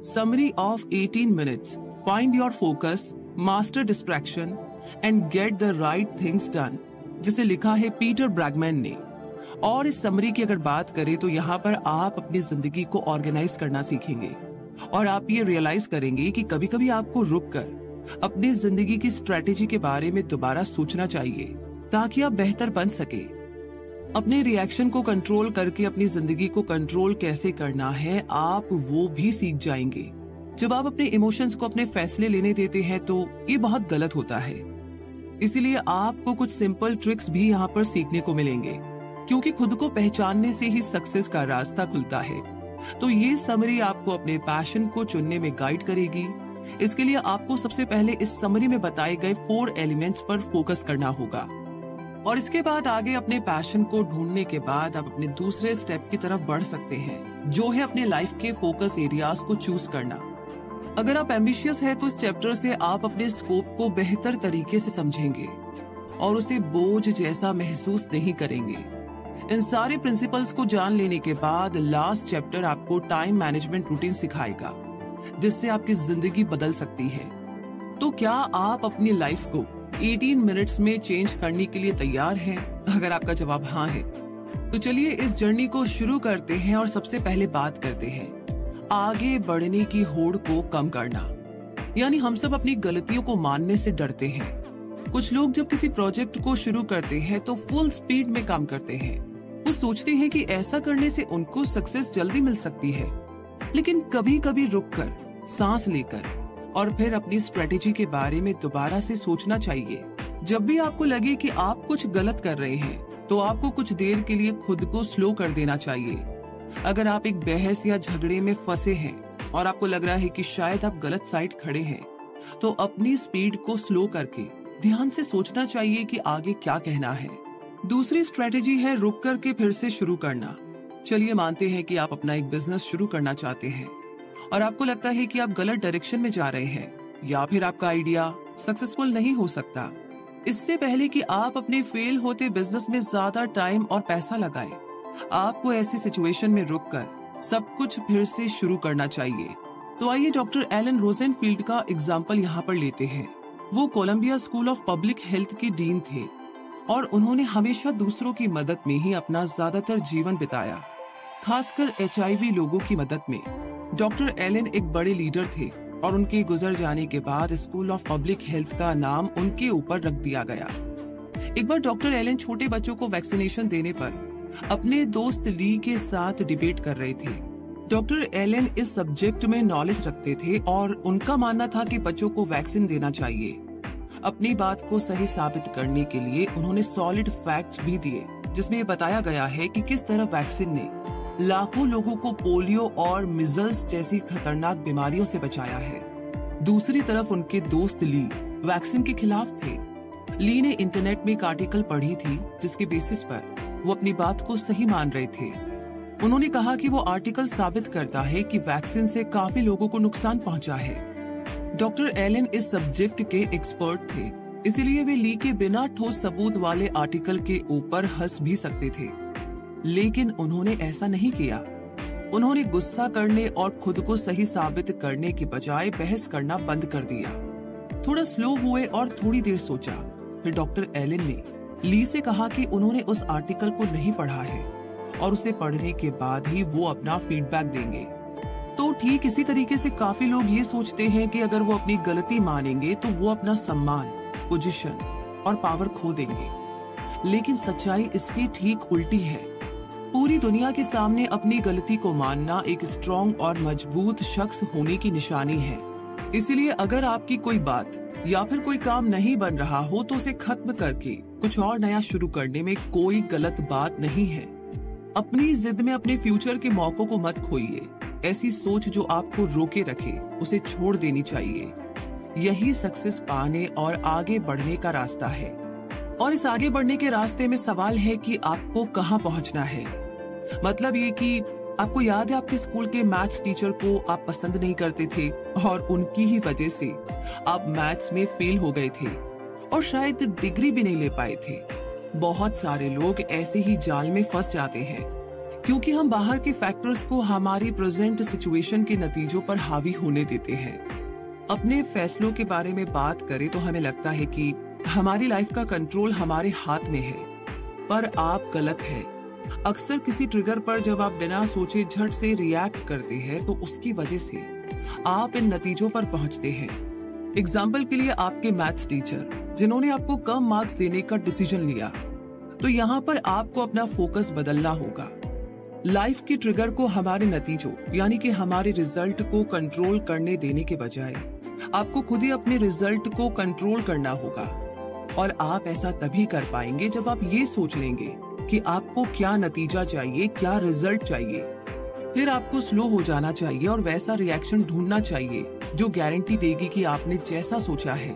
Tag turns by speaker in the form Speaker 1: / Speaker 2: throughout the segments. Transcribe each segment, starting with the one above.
Speaker 1: Summary of 18 minutes, find your focus, master distraction and get the right things done, जिसे लिखा है Peter ब्रैगमैन ने। और इस समरी की अगर बात करें तो यहाँ पर आप अपनी जिंदगी को ऑर्गेनाइज करना सीखेंगे और आप ये रियलाइज करेंगे कि कभी कभी आपको रुककर अपनी जिंदगी की स्ट्रेटेजी के बारे में दोबारा सोचना चाहिए ताकि आप बेहतर बन सके। अपने रिएक्शन को कंट्रोल करके अपनी जिंदगी को कंट्रोल कैसे करना है आप वो भी सीख जाएंगे। जब आप अपने इमोशंस को अपने फैसले लेने देते हैं तो ये बहुत गलत होता है। इसीलिए आपको कुछ सिंपल ट्रिक्स भी यहाँ पर सीखने को मिलेंगे, क्योंकि खुद को पहचानने से ही सक्सेस का रास्ता खुलता है। तो ये समरी आपको अपने पैशन को चुनने में गाइड करेगी। इसके लिए आपको सबसे पहले इस समरी में बताए गए 4 एलिमेंट्स पर फोकस करना होगा और इसके बाद आगे अपने पैशन को ढूंढने के बाद आप अपने दूसरे स्टेप की तरफ बढ़ सकते हैं, जो है अपने लाइफ के फोकस एरियाज को चूज करना। अगर आप एम्बिशियस है तो इस चैप्टर से आप अपने स्कोप को बेहतर तरीके से समझेंगे और उसे बोझ जैसा महसूस नहीं करेंगे। इन सारे प्रिंसिपल्स को जान लेने के बाद लास्ट चैप्टर आपको टाइम मैनेजमेंट रूटीन सिखाएगा, जिससे आपकी जिंदगी बदल सकती है। तो क्या आप अपनी लाइफ को 18 मिनट्स में चेंज करने के लिए तैयार हैं? अगर आपका जवाब हाँ है तो चलिए इस जर्नी को शुरू करते हैं और सबसे पहले बात करते हैं आगे बढ़ने की होड़ को कम करना। यानी हम सब अपनी गलतियों को मानने से डरते हैं। कुछ लोग जब किसी प्रोजेक्ट को शुरू करते हैं तो फुल स्पीड में काम करते हैं। वो सोचते हैं कि ऐसा करने से उनको सक्सेस जल्दी मिल सकती है, लेकिन कभी कभी रुककर सांस लेकर और फिर अपनी स्ट्रेटेजी के बारे में दोबारा से सोचना चाहिए। जब भी आपको लगे कि आप कुछ गलत कर रहे हैं तो आपको कुछ देर के लिए खुद को स्लो कर देना चाहिए। अगर आप एक बहस या झगड़े में फंसे हैं और आपको लग रहा है कि शायद आप गलत साइड खड़े हैं, तो अपनी स्पीड को स्लो करके ध्यान से सोचना चाहिए कि आगे क्या कहना है। दूसरी स्ट्रेटेजी है रुक करके फिर से शुरू करना। चलिए मानते हैं कि आप अपना एक बिजनेस शुरू करना चाहते हैं और आपको लगता है कि आप गलत डायरेक्शन में जा रहे हैं या फिर आपका आइडिया सक्सेसफुल नहीं हो सकता। इससे पहले कि आप अपने फेल होते बिजनेस में ज्यादा टाइम और पैसा लगाएं, आपको ऐसी सिचुएशन में रुककर सब कुछ फिर से शुरू करना चाहिए। तो आइए डॉक्टर एलन रोजेनफील्ड का एग्जाम्पल यहाँ पर लेते हैं। वो Columbia School of Public Health के डीन थे और उन्होंने हमेशा दूसरों की मदद में ही अपना ज्यादातर जीवन बिताया, खासकर HIV लोगों की मदद में। डॉक्टर एलन एक बड़े लीडर थे और उनके गुजर जाने के बाद स्कूल ऑफ पब्लिक हेल्थ का नाम उनके ऊपर रख दिया गया। एक बार डॉक्टर एलन छोटे बच्चों को वैक्सीनेशन देने पर अपने दोस्त ली के साथ डिबेट कर रहे थे। डॉक्टर एलन इस सब्जेक्ट में नॉलेज रखते थे और उनका मानना था कि बच्चों को वैक्सीन देना चाहिए। अपनी बात को सही साबित करने के लिए उन्होंने सॉलिड फैक्ट्स भी दिए, जिसमें ये बताया गया है कि किस तरह वैक्सीन ने लाखों लोगों को पोलियो और मिजल्स जैसी खतरनाक बीमारियों से बचाया है। दूसरी तरफ उनके दोस्त ली वैक्सीन के खिलाफ थे। ली ने इंटरनेट में एक आर्टिकल पढ़ी थी जिसके बेसिस पर वो अपनी बात को सही मान रहे थे। उन्होंने कहा कि वो आर्टिकल साबित करता है कि वैक्सीन से काफी लोगों को नुकसान पहुंचा है। डॉक्टर एलन इस सब्जेक्ट के एक्सपर्ट थे, इसीलिए वे ली के बिना ठोस सबूत वाले आर्टिकल के ऊपर हंस भी सकते थे, लेकिन उन्होंने ऐसा नहीं किया। उन्होंने गुस्सा करने और खुद को सही साबित करने के बजाय बहस करना बंद कर दिया। थोड़ा स्लो हुए और थोड़ी देर सोचा। फिर डॉक्टर एलन ने ली से कहा कि उन्होंने उस आर्टिकल को नहीं पढ़ा है और उसे पढ़ने के बाद ही वो अपना फीडबैक देंगे। तो ठीक इसी तरीके से काफी लोग ये सोचते हैं कि अगर वो अपनी गलती मानेंगे तो वो अपना सम्मान, पोजीशन और पावर खो देंगे, लेकिन सच्चाई इसकी ठीक उल्टी है। पूरी दुनिया के सामने अपनी गलती को मानना एक स्ट्रॉन्ग और मजबूत शख्स होने की निशानी है। इसलिए अगर आपकी कोई बात या फिर कोई काम नहीं बन रहा हो तो उसे खत्म करके कुछ और नया शुरू करने में कोई गलत बात नहीं है। अपनी जिद में अपने फ्यूचर के मौकों को मत खोइए। ऐसी सोच जो आपको रोके रखे उसे छोड़ देनी चाहिए। यही सक्सेस पाने और आगे बढ़ने का रास्ता है। और इस आगे बढ़ने के रास्ते में सवाल है कि आपको कहाँ पहुँचना है। मतलब ये कि आपको याद है आपके स्कूल के मैथ्स टीचर को आप पसंद नहीं करते थे और उनकी ही वजह से आप मैथ्स में फेल हो गए थे और शायद डिग्री भी नहीं ले पाए थे। बहुत सारे लोग ऐसे ही जाल में फंस जाते हैं क्योंकि हम बाहर के फैक्टर्स को हमारी प्रेजेंट सिचुएशन के नतीजों पर हावी होने देते हैं। अपने फैसलों के बारे में बात करें तो हमें लगता है कि हमारी लाइफ का कंट्रोल हमारे हाथ में है, पर आप गलत हैं। अक्सर किसी ट्रिगर पर जब आप बिना सोचे झट से रिएक्ट करते हैं तो उसकी वजह से आप इन नतीजों पर पहुंचते हैं। एग्जाम्पल के लिए आपके मैथ्स टीचर जिन्होंने आपको कम मार्क्स देने का डिसीजन लिया, तो यहाँ पर आपको अपना फोकस बदलना होगा। लाइफ के ट्रिगर को हमारे नतीजों यानी कि हमारे रिजल्ट को कंट्रोल करने देने के बजाय आपको खुद ही अपने रिजल्ट को कंट्रोल करना होगा। और आप ऐसा तभी कर पाएंगे जब आप ये सोच लेंगे कि आपको क्या नतीजा चाहिए, क्या रिजल्ट चाहिए। फिर आपको स्लो हो जाना चाहिए और वैसा रिएक्शन ढूंढना चाहिए जो गारंटी देगी कि आपने जैसा सोचा है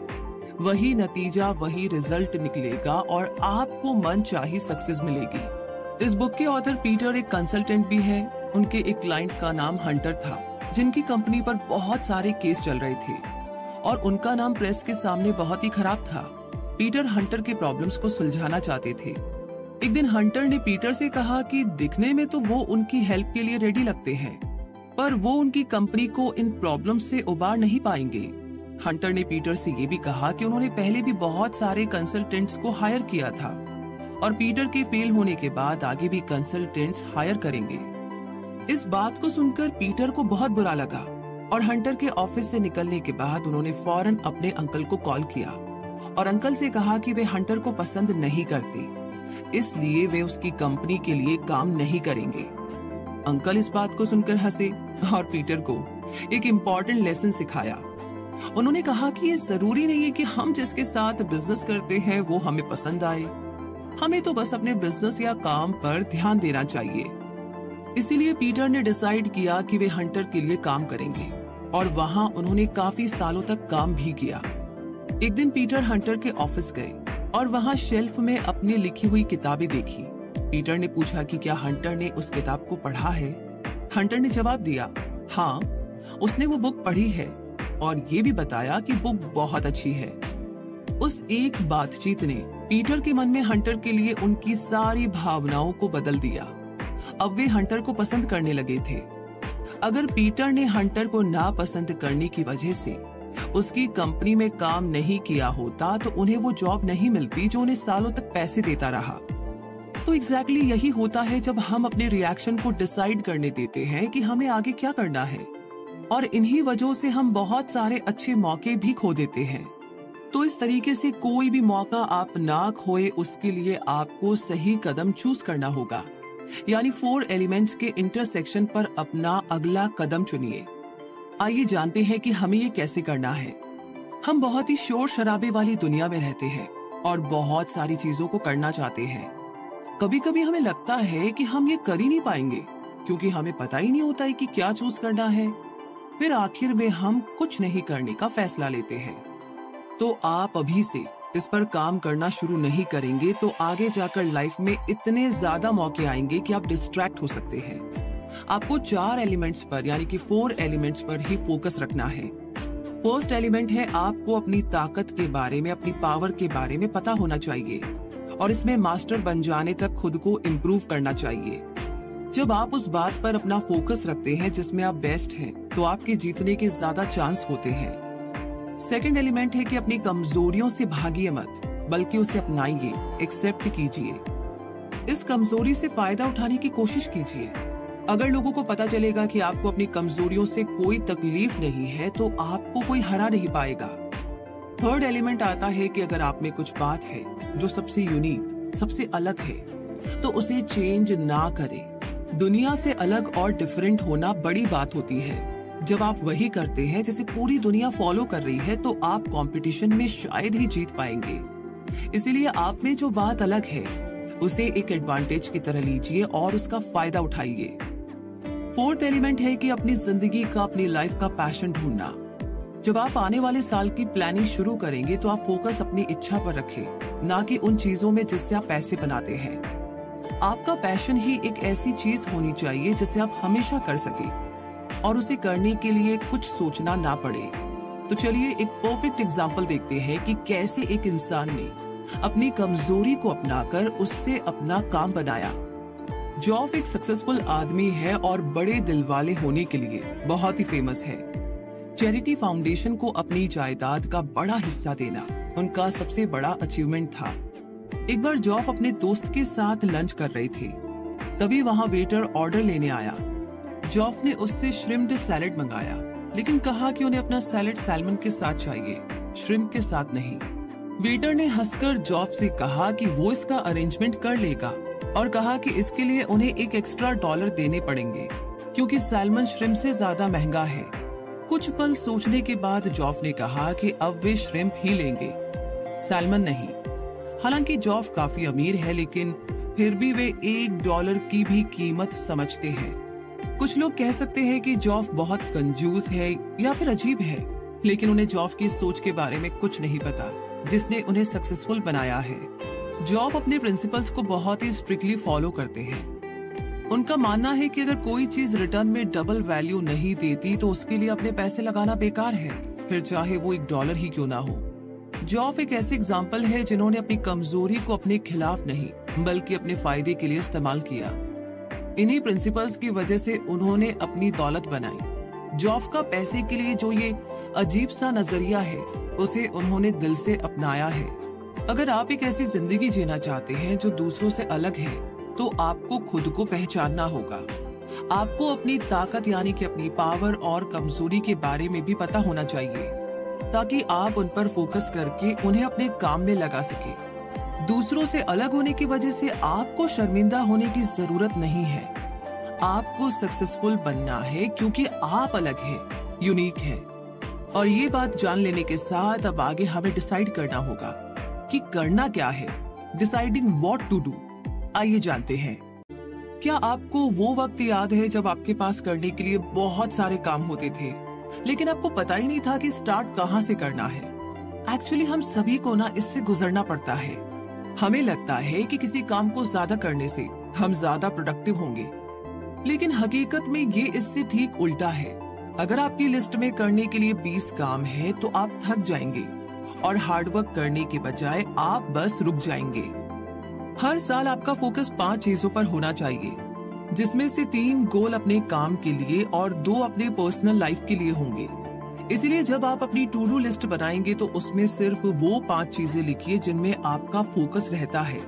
Speaker 1: वही नतीजा, वही रिजल्ट निकलेगा और आपको मनचाही सक्सेस मिलेगी। इस बुक के ऑथर पीटर एक कंसल्टेंट भी है। उनके एक क्लाइंट का नाम हंटर था, जिनकी कंपनी पर बहुत सारे केस चल रहे थे और उनका नाम प्रेस के सामने बहुत ही खराब था। पीटर हंटर के प्रॉब्लम्स को सुलझाना चाहते थे। एक दिन हंटर ने पीटर से कहा कि दिखने में तो वो उनकी हेल्प के लिए रेडी लगते हैं, पर वो उनकी कंपनी को इन प्रॉब्लम से उबार नहीं पाएंगे। हंटर ने पीटर से ये भी कहा कि उन्होंने पहले भी बहुत सारे कंसल्टेंट्स को हायर किया था और पीटर के फेल होने के बाद आगे भी कंसल्टेंट्स हायर करेंगे। इस बात को सुनकर पीटर को बहुत बुरा लगा और हंटर के ऑफिस से निकलने के बाद उन्होंने फौरन अपने अंकल को कॉल किया और अंकल से कहा कि वे हंटर को पसंद नहीं करते, इसलिए वे उसकी कंपनी के लिए काम नहीं करेंगे। अंकल इस बात को सुनकर हंसे और पीटर को एक इम्पॉर्टेंट लेसन सिखाया। उन्होंने कहा कि ये जरूरी नहीं है कि हम जिसके साथ बिजनेस करते हैं वो हमें पसंद आए, हमें तो बस अपने बिजनेस या काम पर ध्यान देना चाहिए। इसीलिए पीटर ने डिसाइड किया कि वे हंटर के लिए काम करेंगे और वहां उन्होंने काफी सालों तक काम भी किया। एक दिन पीटर हंटर के ऑफिस गए और वहां शेल्फ में अपनी लिखी हुई किताबें देखी। पीटर ने पूछा कि क्या हंटर ने उस किताब को पढ़ा है। हंटर ने जवाब दिया, हाँ, उसने वो बुक पढ़ी है और ये भी बताया कि बुक बहुत अच्छी है। उस एक बातचीत ने पीटर के मन में हंटर के लिए उनकी सारी भावनाओं को बदल दिया। अब वे हंटर को पसंद करने लगे थे। अगर पीटर ने हंटर को नापसंद करने की वजह से उसकी कंपनी में काम नहीं किया होता तो उन्हें वो जॉब नहीं मिलती जो उन्हें सालों तक पैसे देता रहा। तो एग्जैक्टली यही होता है जब हम अपने रिएक्शन को डिसाइड करने देते हैं कि हमें आगे क्या करना है, और इन्हीं वजहों से हम बहुत सारे अच्छे मौके भी खो देते हैं। तो इस तरीके से कोई भी मौका आप ना खोए, उसके लिए आपको सही कदम चूज करना होगा, यानी 4 एलिमेंट्स के इंटरसेक्शन पर अपना अगला कदम चुनिए। आइए जानते हैं कि हमें ये कैसे करना है। हम बहुत ही शोर शराबे वाली दुनिया में रहते हैं और बहुत सारी चीजों को करना चाहते हैं। कभी कभी हमें लगता है कि हम ये कर ही नहीं पाएंगे क्योंकि हमें पता ही नहीं होता है कि क्या चूज करना है। फिर आखिर में हम कुछ नहीं करने का फैसला लेते हैं। तो आप अभी से इस पर काम करना शुरू नहीं करेंगे तो आगे जाकर लाइफ में इतने ज्यादा मौके आएंगे कि आप डिस्ट्रैक्ट हो सकते हैं। आपको 4 एलिमेंट्स पर यानी कि 4 एलिमेंट्स पर ही फोकस रखना है। फर्स्ट एलिमेंट है, आपको अपनी ताकत के बारे में, अपनी पावर के बारे में पता होना चाहिए और इसमें मास्टर बन जाने तक खुद को इम्प्रूव करना चाहिए। जब आप उस बात पर अपना फोकस रखते हैं जिसमें आप बेस्ट हैं, तो आपके जीतने के ज्यादा चांस होते हैं। सेकंड एलिमेंट है कि अपनी कमजोरियों से भागिए मत, बल्कि उसे अपनाइए, एक्सेप्ट कीजिए। इस कमजोरी से फायदा उठाने की कोशिश कीजिए। अगर लोगों को पता चलेगा कि आपको अपनी कमजोरियों से कोई तकलीफ नहीं है तो आपको कोई हरा नहीं पाएगा। थर्ड एलिमेंट आता है कि अगर आप में कुछ बात है जो सबसे यूनिक, सबसे अलग है, तो उसे चेंज ना करें। दुनिया से अलग और डिफरेंट होना बड़ी बात होती है। जब आप वही करते हैं जिसे पूरी दुनिया फॉलो कर रही है तो आप कंपटीशन में शायद ही जीत पाएंगे। इसीलिए आप में जो बात अलग है उसे एक एडवांटेज की तरह लीजिए और उसका फायदा उठाइए। फोर्थ एलिमेंट है कि अपनी जिंदगी का, अपनी लाइफ का पैशन ढूंढना। जब आप आने वाले साल की प्लानिंग शुरू करेंगे तो आप फोकस अपनी इच्छा पर रखें, ना कि उन चीजों में जिससे आप पैसे बनाते हैं। आपका पैशन ही एक ऐसी चीज होनी चाहिए जिसे आप हमेशा कर सके और उसे करने के लिए कुछ सोचना ना पड़े। तो चलिए एक परफेक्ट एग्जाम्पल देखते हैं कि कैसे एक इंसान ने अपनी कमजोरी को अपनाकर उससे अपना काम बनाया। जॉफ एक सक्सेसफुल आदमी है और बड़े दिल वाले होने के लिए बहुत ही फेमस है। चैरिटी फाउंडेशन को अपनी जायदाद का बड़ा हिस्सा देना उनका सबसे बड़ा अचीवमेंट था। एक बार जॉफ अपने दोस्त के साथ लंच कर रहे थे, तभी वहां वेटर ऑर्डर लेने आया। जॉफ ने उससे श्रिम्प्ड सैलेड मंगाया, लेकिन कहा कि उन्हें अपना सैलेड सैल्मन के साथ चाहिए, श्रिम्प के साथ नहीं। वेटर ने हंसकर जॉफ से कहा कि वो इसका अरेंजमेंट कर लेगा और कहा कि इसके लिए उन्हें एक एक्स्ट्रा $1 देने पड़ेंगे क्योंकि सैल्मन श्रिम्प से ज्यादा महंगा है। कुछ पल सोचने के बाद जॉफ ने कहा कि अब वे श्रिम्प ही लेंगे, सैल्मन नहीं। हालांकि जॉफ काफी अमीर है, लेकिन फिर भी वे $1 की भी कीमत समझते हैं। कुछ लोग कह सकते हैं कि जॉफ बहुत कंजूस है या फिर अजीब है, लेकिन उन्हें जॉफ की सोच के बारे में कुछ नहीं पता जिसने उन्हें सक्सेसफुल बनाया है। जॉफ अपने प्रिंसिपल्स को बहुत ही स्ट्रिक्टली फॉलो करते हैं। उनका मानना है कि अगर कोई चीज रिटर्न में डबल वैल्यू नहीं देती तो उसके लिए अपने पैसे लगाना बेकार है, फिर चाहे वो $1 ही क्यों ना हो। जॉफ एक ऐसे एग्जाम्पल है जिन्होंने अपनी कमजोरी को अपने खिलाफ नहीं बल्कि अपने फायदे के लिए इस्तेमाल किया। इन्हीं प्रिंसिपल्स की वजह से उन्होंने अपनी दौलत बनाई। जॉफ का पैसे के लिए जो ये अजीब सा नजरिया है उसे उन्होंने दिल से अपनाया है। अगर आप एक ऐसी जिंदगी जीना चाहते हैं जो दूसरों से अलग है तो आपको खुद को पहचानना होगा। आपको अपनी ताकत यानी कि अपनी पावर और कमजोरी के बारे में भी पता होना चाहिए ताकि आप उन पर फोकस करके उन्हें अपने काम में लगा सके। दूसरों से अलग होने की वजह से आपको शर्मिंदा होने की जरूरत नहीं है। आपको सक्सेसफुल बनना है क्योंकि आप अलग हैं, यूनिक हैं। और ये बात जान लेने के साथ अब आगे हमें डिसाइड करना होगा कि करना क्या है। Deciding what to do. आइए जानते हैं। क्या आपको वो वक्त याद है जब आपके पास करने के लिए बहुत सारे काम होते थे, लेकिन आपको पता ही नहीं था कि स्टार्ट कहाँ से करना है? एक्चुअली हम सभी को ना इससे गुजरना पड़ता है। हमें लगता है कि किसी काम को ज्यादा करने से हम ज्यादा प्रोडक्टिव होंगे, लेकिन हकीकत में ये इससे ठीक उल्टा है। अगर आपकी लिस्ट में करने के लिए 20 काम है तो आप थक जाएंगे और हार्डवर्क करने के बजाय आप बस रुक जाएंगे। हर साल आपका फोकस 5 चीजों पर होना चाहिए, जिसमें से 3 गोल अपने काम के लिए और 2 अपने पर्सनल लाइफ के लिए होंगे। इसीलिए जब आप अपनी टू डू लिस्ट बनाएंगे तो उसमें सिर्फ वो 5 चीजें लिखिए जिनमें आपका फोकस रहता है।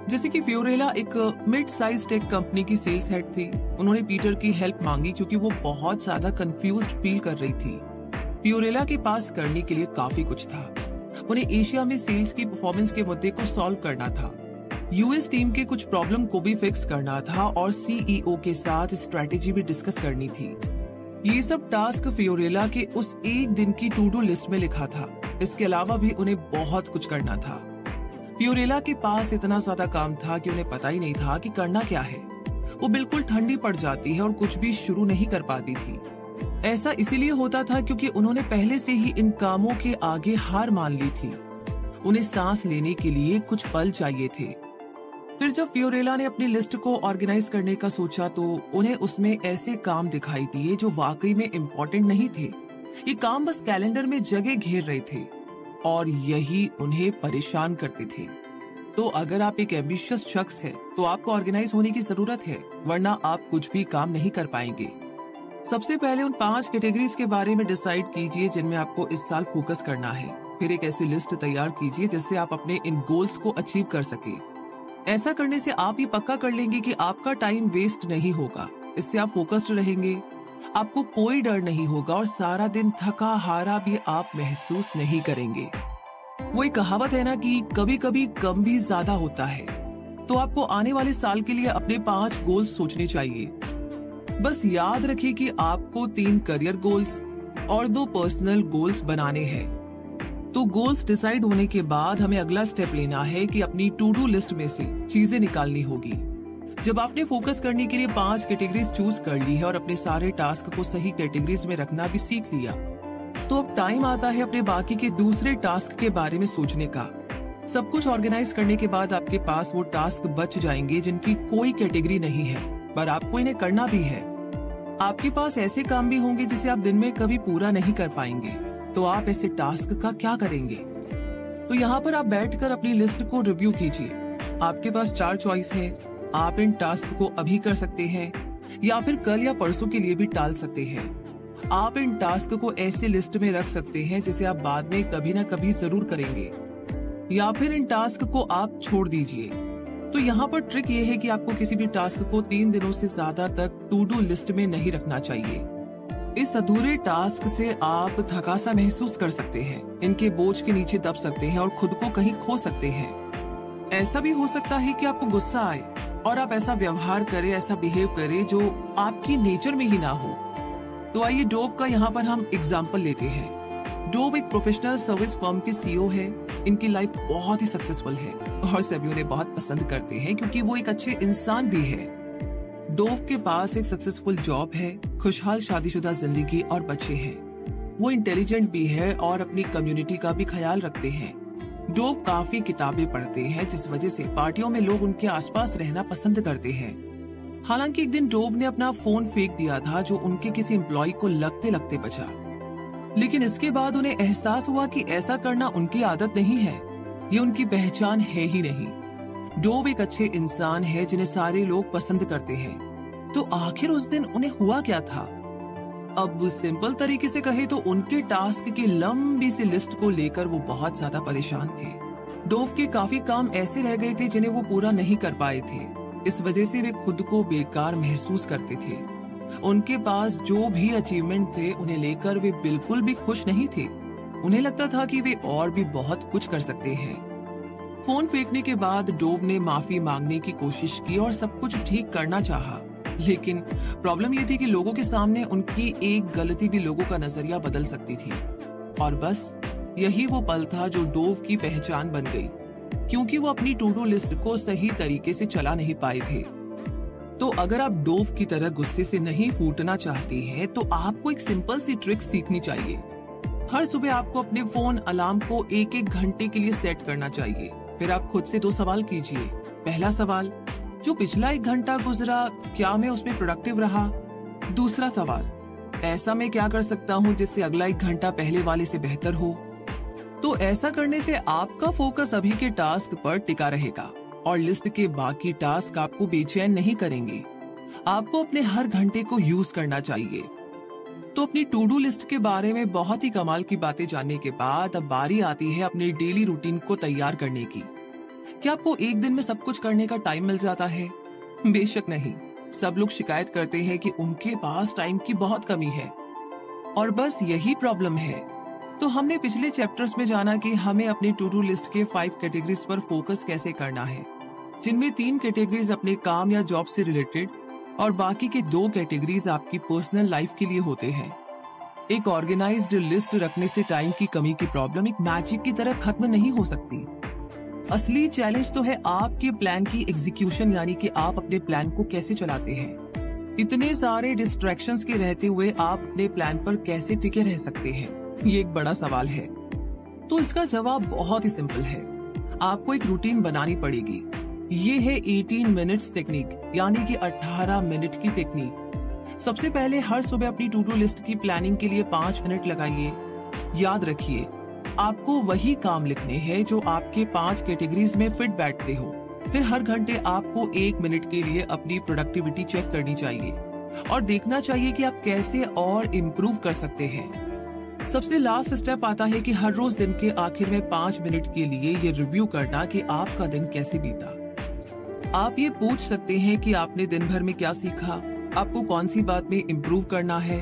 Speaker 1: जैसे कि फ्योरेला एक मिड साइज टेक कंपनी की सेल्स हेड थी। उन्होंने पीटर की हेल्प मांगी क्योंकि वो बहुत ज्यादा कंफ्यूज्ड फील कर रही थी। फ्योरेला के पास करने के लिए काफी कुछ था। उन्हें एशिया में सेल्स की परफॉर्मेंस के मुद्दे को सॉल्व करना था, यूएस टीम के कुछ प्रॉब्लम को भी फिक्स करना था और सीईओ के साथ स्ट्रेटेजी भी डिस्कस करनी थी। ये सब टास्क फ्योरेला के उस एक दिन की टू डू लिस्ट में लिखा था। इसके अलावा भी उन्हें बहुत कुछ करना था। फ्योरेला के पास इतना ज्यादा काम था कि उन्हें पता ही नहीं था कि करना क्या है। वो बिल्कुल ठंडी पड़ जाती है और कुछ भी शुरू नहीं कर पाती थी। ऐसा इसीलिए होता था क्योंकि उन्होंने पहले से ही इन कामों के आगे हार मान ली थी। उन्हें सांस लेने के लिए कुछ पल चाहिए थे। फिर जब फ्योरेला ने अपनी लिस्ट को ऑर्गेनाइज करने का सोचा तो उन्हें उसमें ऐसे काम दिखाई दिए जो वाकई में इम्पोर्टेंट नहीं थे। ये काम बस कैलेंडर में जगह घेर रहे थे और यही उन्हें परेशान करते थे। तो अगर आप एक एम्बिशियस शख्स है तो आपको ऑर्गेनाइज होने की जरूरत है, वरना आप कुछ भी काम नहीं कर पाएंगे। सबसे पहले उन 5 कैटेगरीज के बारे में डिसाइड कीजिए जिनमें आपको इस साल फोकस करना है। फिर एक ऐसी लिस्ट तैयार कीजिए जिससे आप अपने इन गोल्स को अचीव कर सके। ऐसा करने से आप ये पक्का कर लेंगे कि आपका टाइम वेस्ट नहीं होगा। इससे आप फोकस्ड रहेंगे, आपको कोई डर नहीं होगा और सारा दिन थका हारा भी आप महसूस नहीं करेंगे। वो एक कहावत है ना कि कभी कभी कम भी ज्यादा होता है। तो आपको आने वाले साल के लिए अपने 5 गोल्स सोचने चाहिए। बस याद रखिए कि आपको 3 करियर गोल्स और 2 पर्सनल गोल्स बनाने हैं। तो गोल्स डिसाइड होने के बाद हमें अगला स्टेप लेना है कि अपनी टू डू लिस्ट में से चीजें निकालनी होगी। जब आपने फोकस करने के लिए 5 कैटेगरीज चूज कर ली है और अपने सारे टास्क को सही कैटेगरीज में रखना भी सीख लिया, तो अब टाइम आता है अपने बाकी के दूसरे टास्क के बारे में सोचने का। सब कुछ ऑर्गेनाइज करने के बाद आपके पास वो टास्क बच जाएंगे जिनकी कोई कैटेगरी नहीं है, पर आपको इन्हें करना भी है। आपके पास ऐसे काम भी होंगे जिसे आप दिन में कभी पूरा नहीं कर पाएंगे। तो आप ऐसे टास्क का क्या करेंगे? तो यहाँ पर आप बैठकर अपनी लिस्ट को रिव्यू कीजिए। आपके पास 4 चॉइस है। आप इन टास्क को अभी कर सकते हैं या फिर कल या परसों के लिए भी टाल सकते हैं। आप इन टास्क को ऐसे लिस्ट में रख सकते हैं जिसे आप बाद में कभी ना कभी जरूर करेंगे, या फिर इन टास्क को आप छोड़ दीजिए। तो यहाँ पर ट्रिक ये है कि आपको किसी भी टास्क को 3 दिनों से ज्यादा तक टू डू लिस्ट में नहीं रखना चाहिए। इस अधूरे टास्क से आप थका सा महसूस कर सकते हैं, इनके बोझ के नीचे दब सकते हैं और खुद को कहीं खो सकते हैं। ऐसा भी हो सकता है कि आपको गुस्सा आए और आप ऐसा व्यवहार करें, ऐसा बिहेव करें जो आपकी नेचर में ही ना हो। तो आइए डोव का यहाँ पर हम एग्जाम्पल लेते हैं। डोव एक प्रोफेशनल सर्विस फर्म के सीईओ है। इनकी लाइफ बहुत ही सक्सेसफुल है और सभी उन्हें बहुत पसंद करते हैं क्योंकि वो एक अच्छे इंसान भी है। डोव के पास एक सक्सेसफुल जॉब है, खुशहाल शादीशुदा जिंदगी और बच्चे हैं। वो इंटेलिजेंट भी है और अपनी कम्युनिटी का भी ख्याल रखते हैं। डोव काफी किताबें पढ़ते हैं, जिस वजह से पार्टियों में लोग उनके आसपास रहना पसंद करते हैं। हालांकि एक दिन डोव ने अपना फोन फेंक दिया था जो उनके किसी एम्प्लॉय को लगते लगते बचा, लेकिन इसके बाद उन्हें एहसास हुआ कि ऐसा करना उनकी आदत नहीं है, ये उनकी पहचान है ही नहीं। डोव एक अच्छे इंसान है जिन्हें सारे लोग पसंद करते हैं। तो आखिर उस दिन उन्हें हुआ क्या था? अब सिंपल तरीके से कहे तो उनके टास्क की लंबी सी लिस्ट को लेकर वो बहुत ज्यादा परेशान थे। डोव के काफी काम ऐसे रह गए थे जिन्हें वो पूरा नहीं कर पाए थे। इस वजह से वे खुद को बेकार महसूस करते थे। उनके पास जो भी अचीवमेंट थे उन्हें लेकर वे बिल्कुल भी खुश नहीं थे। उन्हें लगता था कि वे और भी बहुत कुछ कर सकते हैं। फोन फेंकने के बाद डोव ने माफी मांगने की कोशिश की और सब कुछ ठीक करना चाहा, लेकिन प्रॉब्लम ये थी कि लोगों के सामने उनकी एक गलती भी लोगों का नजरिया बदल सकती थी। और बस यही वो पल था जो डोव की पहचान बन गई, क्योंकि वो अपनी टू डू लिस्ट को सही तरीके से चला नहीं पाए थे। तो अगर आप डोव की तरह गुस्से से नहीं फूटना चाहती हैं, तो आपको एक सिंपल सी ट्रिक सीखनी चाहिए। हर सुबह आपको अपने फोन अलार्म को 1-1 घंटे के लिए सेट करना चाहिए। फिर आप खुद से 2 सवाल कीजिए। पहला सवाल, जो पिछला 1 घंटा गुजरा क्या मैं उसमें प्रोडक्टिव रहा? दूसरा सवाल, ऐसा मैं क्या कर सकता हूँ जिससे अगला 1 घंटा पहले वाले से बेहतर हो? तो ऐसा करने से आपका फोकस अभी के टास्क पर टिका रहेगा और लिस्ट के बाकी टास्क आपको बेचैन नहीं करेंगे। आपको अपने हर घंटे को यूज करना चाहिए। तो अपनी टू डू लिस्ट के बारे में बहुत ही कमाल की बातें जानने के बाद अब बारी आती है अपने डेली रूटीन को तैयार करने की। क्या आपको एक दिन में सब कुछ करने का टाइम मिल जाता है? बेशक नहीं। सब लोग शिकायत करते हैं कि उनके पास टाइम की बहुत कमी है और बस यही प्रॉब्लम है। तो हमने पिछले चैप्टर्स में जाना कि हमें अपनी टू डू लिस्ट के 5 कैटेगरीज पर फोकस कैसे करना है, जिनमें 3 कैटेगरीज अपने काम या जॉब से रिलेटेड और बाकी के 2 कैटेगरीज आपकी पर्सनल लाइफ के लिए होते हैं। एक ऑर्गेनाइज्ड लिस्ट रखने से टाइम की कमी की प्रॉब्लम एक मैजिक की तरह खत्म नहीं हो सकती। असली चैलेंज तो है आपके प्लान की एग्जीक्यूशन, यानी कि आप अपने प्लान को कैसे चलाते हैं। इतने सारे डिस्ट्रैक्शंस के रहते हुए आप अपने प्लान पर कैसे टिके रह सकते हैं, ये एक बड़ा सवाल है। तो इसका जवाब बहुत ही सिंपल है। आपको एक रूटीन बनानी पड़ेगी। ये है 18 मिनट्स टेक्निक, यानी कि 18 मिनट की टेक्निक। सबसे पहले हर सुबह अपनी टू डू लिस्ट की प्लानिंग के लिए 5 मिनट लगाइए। याद रखिए, आपको वही काम लिखने हैं जो आपके 5 कैटेगरीज में फिट बैठते हो। फिर हर घंटे आपको 1 मिनट के लिए अपनी प्रोडक्टिविटी चेक करनी चाहिए और देखना चाहिए कि आप कैसे और इम्प्रूव कर सकते हैं। सबसे लास्ट स्टेप आता है कि हर रोज दिन के आखिर में 5 मिनट के लिए ये रिव्यू करना कि आपका दिन कैसे बीता। आप ये पूछ सकते हैं कि आपने दिन भर में क्या सीखा, आपको कौन सी बात में इम्प्रूव करना है।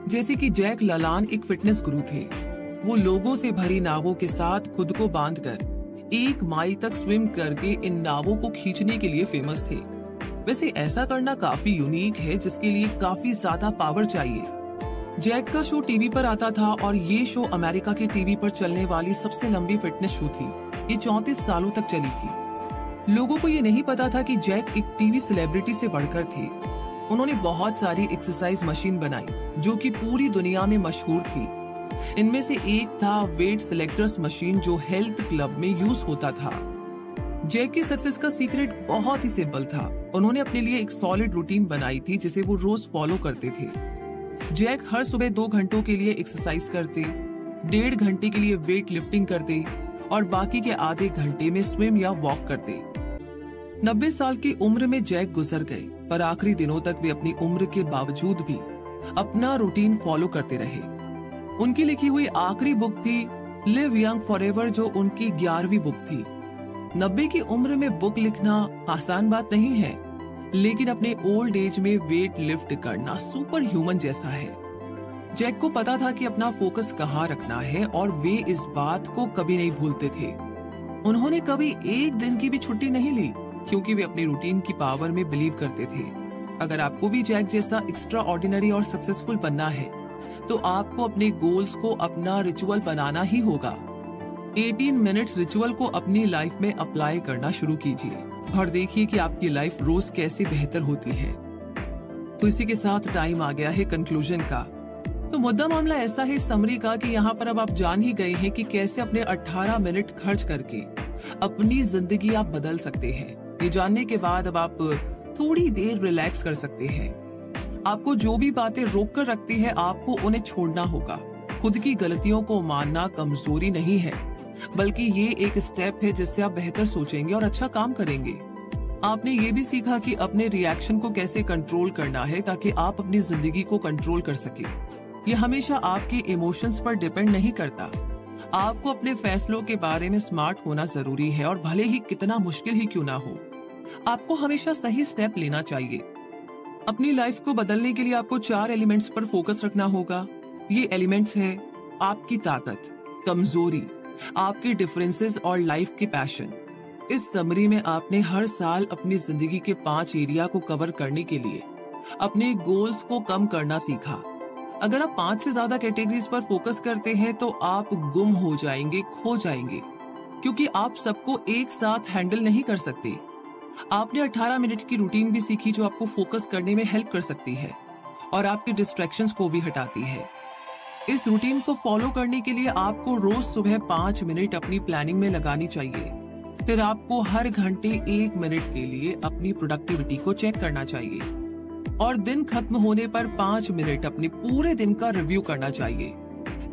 Speaker 1: जैसे कि जैक लालान एक फिटनेस गुरु थे। वो लोगों से भरी नावों के साथ खुद को बांधकर 1 माइल तक स्विम करके इन नावों को खींचने के लिए फेमस थे। वैसे ऐसा करना काफी यूनिक है, जिसके लिए काफी ज्यादा पावर चाहिए। जैक का शो टीवी पर आता था और ये शो अमेरिका के टीवी पर चलने वाली सबसे लंबी फिटनेस शो थी। ये 34 सालों तक चली थी। लोगों को ये नहीं पता था कि जैक एक टीवी सेलिब्रिटी से बढ़कर थे। उन्होंने बहुत सारी एक्सरसाइज मशीन बनाई जो कि पूरी दुनिया में मशहूर थी। इनमें से एक था वेट सिलेक्टर्स मशीन, जो हेल्थ क्लब में यूज होता था। जैक की सक्सेस का सीक्रेट बहुत ही सिंपल था। उन्होंने अपने लिए एक सॉलिड रूटीन बनाई थी जिसे वो रोज फॉलो करते थे। जैक हर सुबह 2 घंटों के लिए एक्सरसाइज करते, 1.5 घंटे के लिए वेट लिफ्टिंग करते और बाकी के आधे घंटे में स्विम या वॉक करते। 90 साल की उम्र में जैक गुजर गए, पर आखिरी दिनों तक वे अपनी उम्र के बावजूद भी अपना रूटीन फॉलो करते रहे। उनकी लिखी हुई आखिरी बुक थी लिव यंग फॉरएवर, जो उनकी 11वीं बुक थी। 90 की उम्र में बुक लिखना आसान बात नहीं है, लेकिन अपने ओल्ड एज में वेट लिफ्ट करना सुपर ह्यूमन जैसा है। जैक को पता था कि अपना फोकस कहाँ रखना है और वे इस बात को कभी नहीं भूलते थे। उन्होंने कभी एक दिन की भी छुट्टी नहीं ली, क्योंकि वे अपनी रूटीन की पावर में बिलीव करते थे। अगर आपको भी जैक जैसा एक्स्ट्रा ऑर्डिनरी और सक्सेसफुल बनना है, तो आपको अपने गोल्स को अपना रिचुअल बनाना ही होगा। 18 मिनट्स रिचुअल को अपनी लाइफ में अप्लाई करना शुरू कीजिए और देखिए कि आपकी लाइफ रोज कैसे बेहतर होती है। तो इसी के साथ टाइम आ गया है कंक्लूजन का। तो मुद्दा मामला ऐसा है समरी का कि यहाँ पर अब आप जान ही गए हैं कि कैसे अपने 18 मिनट खर्च करके अपनी जिंदगी आप बदल सकते हैं। ये जानने के बाद अब आप थोड़ी देर रिलैक्स कर सकते हैं। आपको जो भी बातें रोक कर रखती है, आपको उन्हें छोड़ना होगा। खुद की गलतियों को मानना कमजोरी नहीं है, बल्कि ये एक स्टेप है जिससे आप बेहतर सोचेंगे और अच्छा काम करेंगे। आपने ये भी सीखा कि अपने रिएक्शन को कैसे कंट्रोल करना है, ताकि आप अपनी जिंदगी को कंट्रोल कर सके। ये हमेशा आपके इमोशंस पर डिपेंड नहीं करता। आपको अपने फैसलों के बारे में स्मार्ट होना जरूरी है, और भले ही कितना मुश्किल ही क्यों ना हो, आपको हमेशा सही स्टेप लेना चाहिए। अपनी लाइफ को बदलने के लिए आपको 4 एलिमेंट्स पर फोकस रखना होगा। ये एलिमेंट्स है आपकी ताकत, कमजोरी, आपके डिफरेंसेस और लाइफ के पैशन। इस समरी में आपने हर साल अपनी जिंदगी के 5 एरिया को कवर करने के लिए अपने गोल्स को कम करना सीखा। अगर आप 5 से ज्यादा कैटेगरीज पर फोकस करते हैं, तो आप गुम हो जाएंगे, खो जाएंगे, क्योंकि आप सबको एक साथ हैंडल नहीं कर सकते। आपने 18 मिनट की रूटीन भी सीखी, जो आपको फोकस करने में हेल्प कर सकती है और आपके डिस्ट्रैक्शंस को भी हटाती है। इस रूटीन को फॉलो करने के लिए आपको रोज सुबह 5 मिनट अपनी प्लानिंग में लगानी चाहिए। फिर आपको हर घंटे 1 मिनट के लिए अपनी प्रोडक्टिविटी को चेक करना चाहिए, और दिन खत्म होने पर 5 मिनट अपने पूरे दिन का रिव्यू करना चाहिए।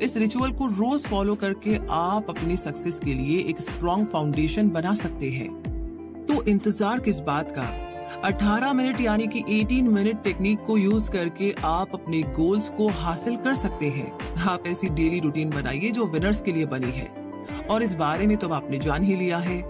Speaker 1: इस रिचुअल को रोज फॉलो करके आप अपनी सक्सेस के लिए एक स्ट्रॉन्ग फाउंडेशन बना सकते हैं। तो इंतजार किस बात का? 18 मिनट यानी कि 18 मिनट टेक्निक को यूज करके आप अपने गोल्स को हासिल कर सकते हैं। आप ऐसी डेली रूटीन बनाइए जो विनर्स के लिए बनी है, और इस बारे में तो आपने जान ही लिया है।